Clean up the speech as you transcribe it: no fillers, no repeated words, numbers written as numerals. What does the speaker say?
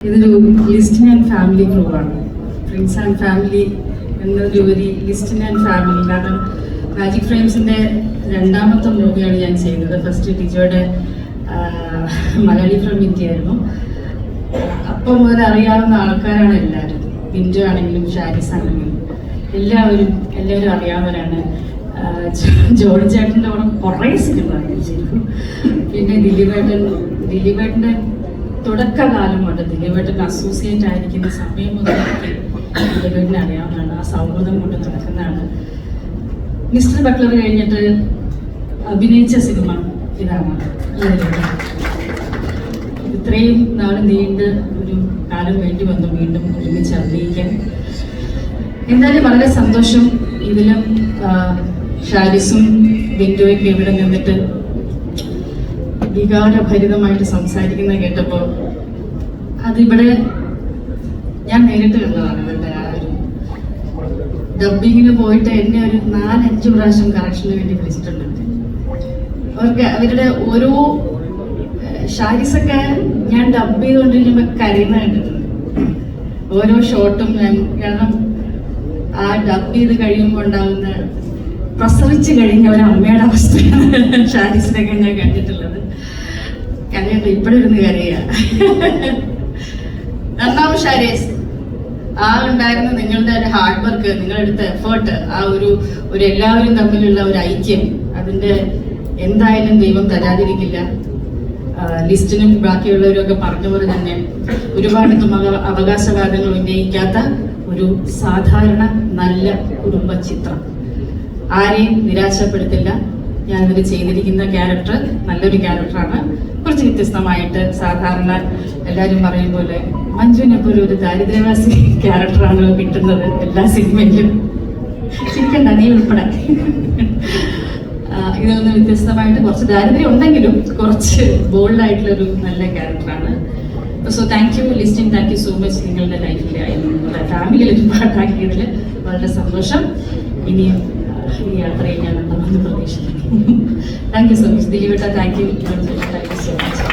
ഇതൊരു Listin and family ഗ്രൂപ്പാണ്. Friends and family എന്നതിലുപരി ലിസ്റ്റിൻ ആൻഡ് ഫാമിലി. കാരണം മാജിക് ഫ്രെയിംസിൻ്റെ രണ്ടാമത്തെ മൂവിയാണ് ഞാൻ ചെയ്യുന്നത്. ഫസ്റ്റ് ലിജോയുടെ മലയാളി ഫ്രം ഇന്ത്യ ആയിരുന്നു. അപ്പം മുതൽ അറിയാവുന്ന ആൾക്കാരാണ് എല്ലാവരും. ബിൻജു ആണെങ്കിലും ഷാരിസ് ആണെങ്കിലും എല്ലാവരും അറിയാവുന്നവരാണ്. ജോണി ചേട്ടൻ്റെ കൂടെ കുറേ സിനിമ ചെയ്തു. പിന്നെ ദിലീപേട്ടൻ്റെ തുടക്കകാലം കൊണ്ട് ദിലീപേട്ടൻ അസോസിയേറ്റ് ആയിരിക്കുന്ന സമയം മുതലൊക്കെ ദിലീപേട്ടനെ അറിയാവുന്നതാണ്. ആ സൗഹൃദം കൊണ്ട് നടക്കുന്നതാണ്. മിസ്റ്റർ ബട്ട്ലർ കഴിഞ്ഞിട്ട് അഭിനയിച്ച സിനിമ ഇതാണ്. ഇത്രയും നാൾ നീണ്ട് ഒരു കാലം വേണ്ടി വന്നു വീണ്ടും ഒരുമിച്ച് അഭിനയിക്കാൻ. എന്തായാലും വളരെ സന്തോഷം. ഇതിലും ഷാരിസും ബിൻഡോയൊക്കെ ഇവിടെ നിന്നിട്ട് വികാരഭരിതമായിട്ട് സംസാരിക്കുന്നത് കേട്ടപ്പോൾ അതിവിടെ ഞാൻ നേരിട്ട് കണ്ടതാണ്. ഇവരുടെ ആ ഒരു ഡബിങ്ങിന് പോയിട്ട് എന്നെ ഒരു 4-5 പ്രാവശ്യം കറക്ഷന് വേണ്ടി വിളിച്ചിട്ടുണ്ട്. അവരുടെ ഓരോ ഷാരിസൊക്കെ ഞാൻ ഡബ് ചെയ്തുകൊണ്ടിരിക്കുമ്പോൾ കരയുന്ന കണ്ടിട്ടുണ്ട്. ഓരോ ഷോട്ടും കാരണം ആ ഡബ് ചെയ്ത് കഴിയുമ്പോൾ ഉണ്ടാകുന്ന പ്രസവിച്ച് കഴിഞ്ഞ ഒരു അമ്മയുടെ അവസ്ഥയാണ് ഷാരിസിനൊക്കെ ഞാൻ കണ്ടിട്ടുള്ളത്. കരയുണ്ട്, ഇപ്പോഴിരുന്ന് കരയുക. നന്നാവും ഷാരിസ്. ഉണ്ടായിരുന്ന നിങ്ങളുടെ ഒരു ഹാർഡ് വർക്ക്, നിങ്ങളെടുത്ത എഫേർട്ട്, ആ ഒരു എല്ലാവരും തമ്മിലുള്ള ഒരു ഐക്യം, അതിൻ്റെ എന്തായാലും ദൈവം തരാതിരിക്കില്ല. ലിസ്റ്റിനും ബാക്കിയുള്ളവരും ഒക്കെ പറഞ്ഞ പോലെ തന്നെ ഒരുപാട് അവകാശവാദങ്ങൾ ഉന്നയിക്കാത്ത ഒരു സാധാരണ നല്ല കുടുംബ ചിത്രം. ആരെയും നിരാശപ്പെടുത്തില്ല. ഞാനിതിൽ ചെയ്തിരിക്കുന്ന ക്യാരക്ടർ നല്ലൊരു ക്യാരക്ടറാണ്. കുറച്ച് വ്യത്യസ്തമായിട്ട്, സാധാരണ എല്ലാവരും പറയും പോലെ മഞ്ജുവിനെപ്പോലും ഒരു ദാരിദ്ര്യവാസി ക്യാരക്ടറാണ് കിട്ടുന്നത് എല്ലാ സിനിമയിലും. ചിരിക്കണ്ട, നീ ഉൾപ്പെടെ. ഇതൊന്ന് വ്യത്യസ്തമായിട്ട് കുറച്ച് ദാരിദ്ര്യം ഉണ്ടെങ്കിലും കുറച്ച് ബോൾഡായിട്ടുള്ളൊരു നല്ല ക്യാരക്ടറാണ്. So thank you Listin, thank you so much. നിങ്ങളുടെ ലൈഫിലായാലും നിങ്ങളുടെ ഫാമിലിയിൽ ഒരുപാടാക്കിയതിൽ വളരെ സന്തോഷം. ഇനിയും ഈ യാത്രയിൽ ഞാൻ ഉണ്ടാകുന്ന പ്രതീക്ഷിക്കുന്നു. താങ്ക് യു സോ മച്ച് ദിലീപേട്ട. Thank you so much.